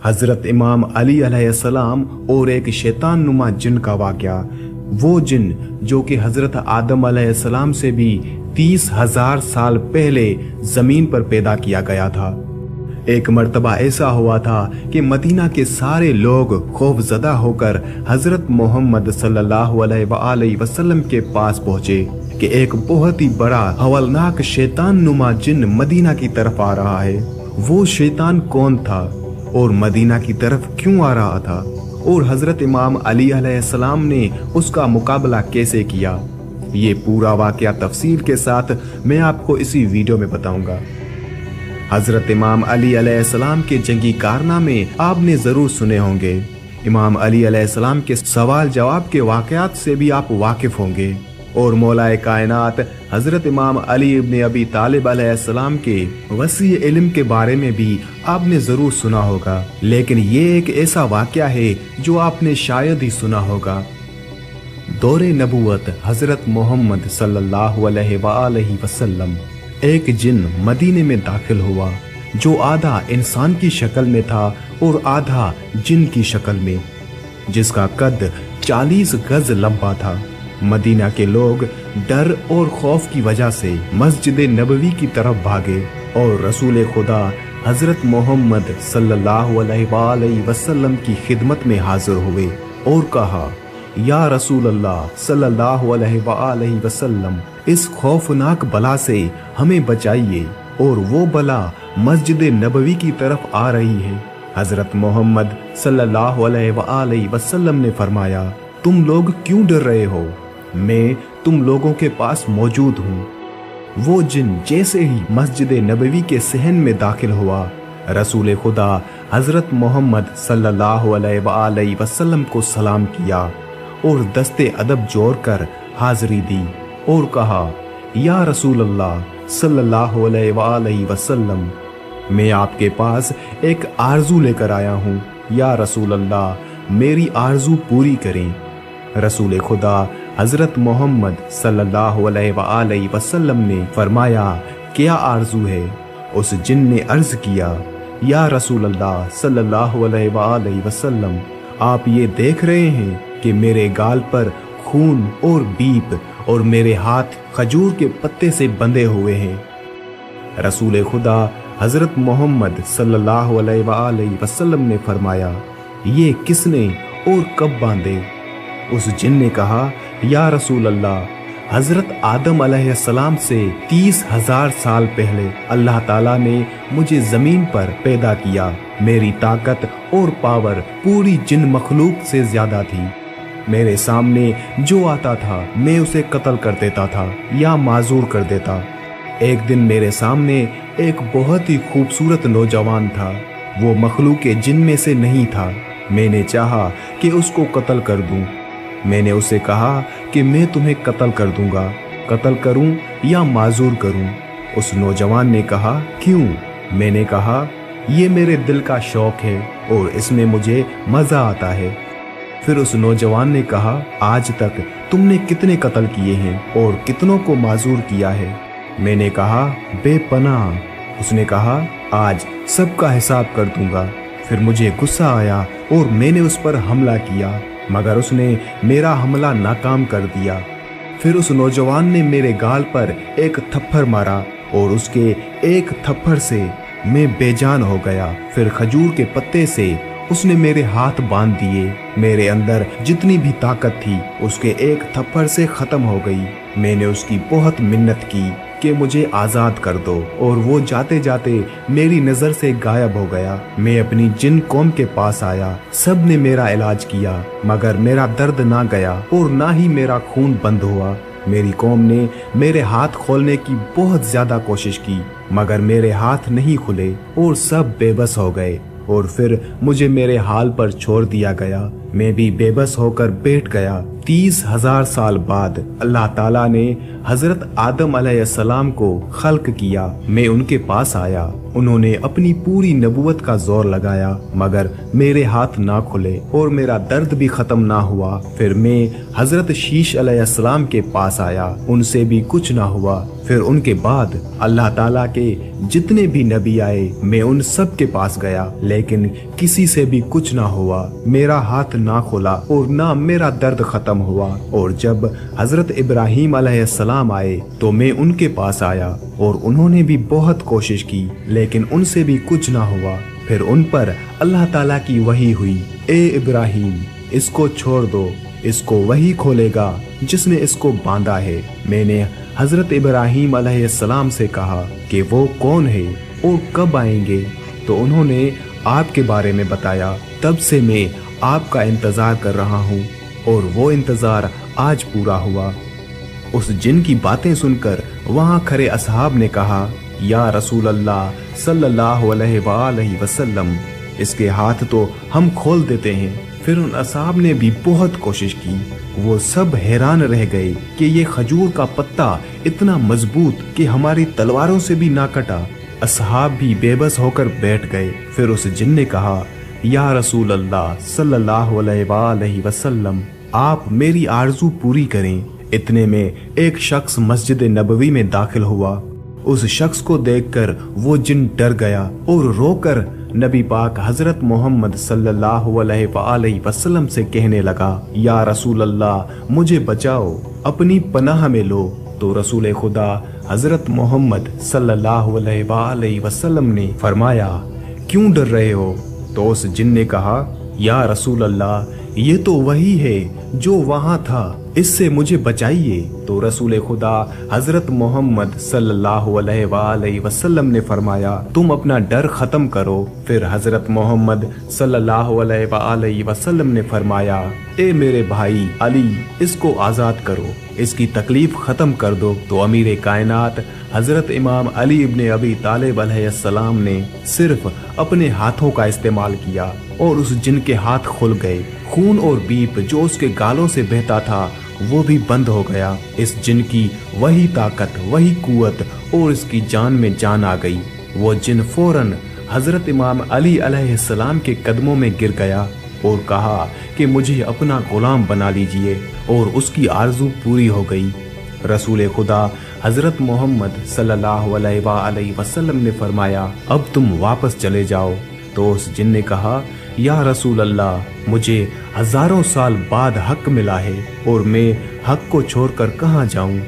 हजरत इमाम अली अलैहिस्सलाम और एक शैतान नुमा जिन का वाक़या। वो जिन जो कि हजरत आदम अलैहिस्सलाम से भी 30,000 साल पहले जमीन पर पैदा किया गया था। एक मर्तबा ऐसा हुआ था कि मदीना के सारे लोग खौफजदा होकर हजरत मोहम्मद सल्लल्लाहु अलैहि वसल्लम के पास पहुंचे कि एक बहुत ही बड़ा हवलनाक शैतान नुमा जिन मदीना की तरफ आ रहा है। वो शैतान कौन था और मदीना की तरफ क्यों आ रहा था, और हजरत इमाम अली अलैहिस्सलाम ने उसका मुकाबला कैसे किया, ये पूरा वाकया तफसील के साथ मैं आपको इसी वीडियो में बताऊंगा। हजरत इमाम अली अलैहिस्सलाम के जंगी कारनामे आपने जरूर सुने होंगे। इमाम अली अलैहिस्सलाम के सवाल जवाब के वाकयात से भी आप वाकिफ होंगे, और मौलाए कायनात हजरत इमाम अली इब्न अबी तालिब अलैहिस्सलाम के वसी इल्म के बारे में भी आपने जरूर सुना होगा। लेकिन ये एक ऐसा वाकया है जो आपने शायद ही सुना होगा। दौरे नबूवत हजरत मोहम्मद सल्लल्लाहु अलैहि वसल्लम एक जिन मदीने में दाखिल हुआ जो आधा इंसान की शक्ल में था और आधा जिन की शक्ल में, जिसका कद 40 गज लंबा था। मदीना के लोग डर और खौफ की वजह से मस्जिद नबवी की तरफ भागे और रसूल खुदा हजरत मोहम्मद सल्लल्लाहु अलैहि वसल्लम की खिदमत में हाजिर हुए और कहा, या रसूल अल्लाह सल्लल्लाहु अलैहि वसल्लम, इस खौफनाक बला से हमें बचाइए, और वो बला मस्जिद नबवी की तरफ आ रही है। हजरत मोहम्मद सल्लल्लाहु अलैहि वसल्लम ने फरमाया, तुम लोग क्यों डर रहे हो, मैं तुम लोगों के पास मौजूद हूँ। वो जिन जैसे ही मस्जिद नबवी के सहन में दाखिल हुआ, रसूल खुदा हजरत मोहम्मद सल्लल्लाहु अलैहि वसल्लम को सलाम किया और दस्ते अदब जोड़कर हाजिरी दी और कहा, या रसूल अल्लाह सल्लल्लाहु अलैहि वसल्लम, मैं आपके पास एक आरजू लेकर आया हूँ। या रसूल अल्लाह, मेरी आरजू पूरी करें। रसूल खुदा हजरत मोहम्मद सल्लल्लाहु अलैहि वसल्लम ने फरमाया, क्या आरजू है? उस जिन ने अर्ज किया, या रसूल अल्लाह सल्लल्लाहु अलैहि वसल्लम, आप ये देख रहे हैं कि मेरे गाल पर खून और बीप और मेरे हाथ खजूर के पत्ते से बंधे हुए हैं। रसूल खुदा हजरत मोहम्मद सल्लल्लाहु अलैहि वसल्लम ने फरमाया, ये किसने और कब बांधे? उस जिन ने कहा, या रसूल अल्लाह, हजरत आदम अलैहिस्सलाम से 30,000 साल पहले अल्लाह ताला ने मुझे जमीन पर पैदा किया। मेरी ताकत और पावर पूरी जिन मखलूक से ज्यादा थी। मेरे सामने जो आता था मैं उसे कत्ल कर देता था या माजूर कर देता। एक दिन मेरे सामने एक बहुत ही खूबसूरत नौजवान था। वो मखलूक जिन में से नहीं था। मैंने चाहा कि उसको कत्ल कर दूं। मैंने उसे कहा कि मैं तुम्हें कत्ल कर दूंगा, कत्ल करूं या माजूर करूं। उस नौजवान ने कहा, क्यों? मैंने कहा, ये मेरे दिल का शौक है और इसमें मुझे मजा आता है। फिर उस नौजवान ने कहा, आज तक तुमने कितने कत्ल किए हैं और कितनों को माजूर किया है? मैंने कहा, बेपनाह। उसने कहा, आज सबका हिसाब कर दूंगा। फिर मुझे गुस्सा आया और मैंने उस पर हमला किया, मगर उसने मेरा हमला नाकाम कर दिया। फिर उस नौजवान ने मेरे गाल पर एक थप्पड़ मारा और उसके एक थप्पड़ से मैं बेजान हो गया। फिर खजूर के पत्ते से उसने मेरे हाथ बांध दिए। मेरे अंदर जितनी भी ताकत थी उसके एक थप्पड़ से खत्म हो गई। मैंने उसकी बहुत मिन्नत की कि मुझे आज़ाद कर दो, और वो जाते जाते मेरी नज़र से गायब हो गया। मैं अपनी जिन कौम के पास आया। सब ने मेरा इलाज किया, मगर मेरा दर्द ना गया और ना ही मेरा खून बंद हुआ। मेरी कौम ने मेरे हाथ खोलने की बहुत ज्यादा कोशिश की, मगर मेरे हाथ नहीं खुले और सब बेबस हो गए, और फिर मुझे मेरे हाल पर छोड़ दिया गया। मैं भी बेबस होकर बैठ गया 30,000 साल बाद अल्लाह ताला ने हजरत आदम अलैहिस्सलाम को खल्क किया। मैं उनके पास आया, उन्होंने अपनी पूरी नबूवत का जोर लगाया, मगर मेरे हाथ ना खुले और मेरा दर्द भी खत्म ना हुआ। फिर मैं हजरत शीश अलैहिस्सलाम के पास आया, उनसे भी कुछ ना हुआ। फिर उनके बाद अल्लाह ताला के जितने भी नबी आए, मैं उन सब के पास गया, लेकिन किसी से भी कुछ ना हुआ। मेरा हाथ ना खुला और ना मेरा दर्द खत्म हुआ। और जब हजरत इब्राहीम अलैहिस्सलाम आए तो मैं उनके पास आया और उन्होंने भी बहुत कोशिश की, लेकिन उनसे भी कुछ ना हुआ। फिर उन पर अल्लाह ताला की वही हुई, ए इब्राहीम, इसको छोड़ दो, इसको वही खोलेगा जिसने इसको बांधा है। मैंने हजरत इब्राहीम अलैहिस्सलाम से कहा कि वो कौन है और कब आएंगे, तो उन्होंने आपके बारे में बताया। तब से मैं आपका इंतजार कर रहा हूँ और वो इंतजार आज पूरा हुआ। उस जिन की बातें सुनकर वहां खड़े असहाब ने कहा, या रसूल अल्लाह सल्लल्लाहु अलैहि वसल्लम, इसके हाथ तो हम खोल देते हैं। फिर उन असहाब ने भी बहुत कोशिश की। वो सब हैरान रह गए कि ये खजूर का पत्ता इतना मजबूत कि हमारी तलवारों से भी ना कटा। असहाब भी बेबस होकर बैठ गए। फिर उस जिन ने कहा, या रसूल अल्लाह सल्लल्लाहु अलैहि वसल्लम, आप मेरी आरजू पूरी करें। इतने में एक शख्स मस्जिद नबवी में दाखिल हुआ। उस शख्स को देखकर वो जिन डर गया और रोकर नबी पाक हजरत मोहम्मद सल्लल्लाहु अलैहि वसल्लम से कहने लगा, या रसूल अल्लाह, मुझे बचाओ, अपनी पनाह में लो। तो रसूल खुदा हजरत मोहम्मद सल्लल्लाहु अलैहि वसल्लम ने फरमाया, क्यों डर रहे हो? तो उस जिन ने कहा, या रसूल अल्लाह, ये तो वही है जो वहां था, इससे मुझे बचाइए। तो रसूल खुदा हजरत मोहम्मद सल्लल्लाहु अलैहि वसल्लम ने फरमाया, तुम अपना डर खत्म करो। फिर हजरत मोहम्मद सल्लल्लाहु अलैहि वसल्लम ने फरमाया, ए मेरे भाई अली, इसको आजाद करो, इसकी तकलीफ खत्म कर दो। तो अमीर कायनात हजरत इमाम अली इब्ने अबी तालिब अलैहिस्सलाम ने सिर्फ अपने हाथों का इस्तेमाल किया और उस जिन के हाथ खुल गए। खून और बीप जो उसके गालों से बहता था वो भी बंद हो गया। इस जिन की वही ताकत, वही कुव्वत और इसकी जान में जान आ गई। वो जिन फौरन हजरत इमाम अली अलैहिस्सलाम के कदमों में गिर गया और कहा कि मुझे अपना गुलाम बना लीजिए, और उसकी आरजू पूरी हो गई। रसूल खुदा हजरत मोहम्मद सल्लल्लाहु अलैहि वसल्लम ने फरमाया, अब तुम वापस चले जाओ। तो उस जिन ने कहा, या रसूल अल्लाह, मुझे हजारों साल बाद हक मिला है और मैं हक को छोड़कर कहाँ जाऊं?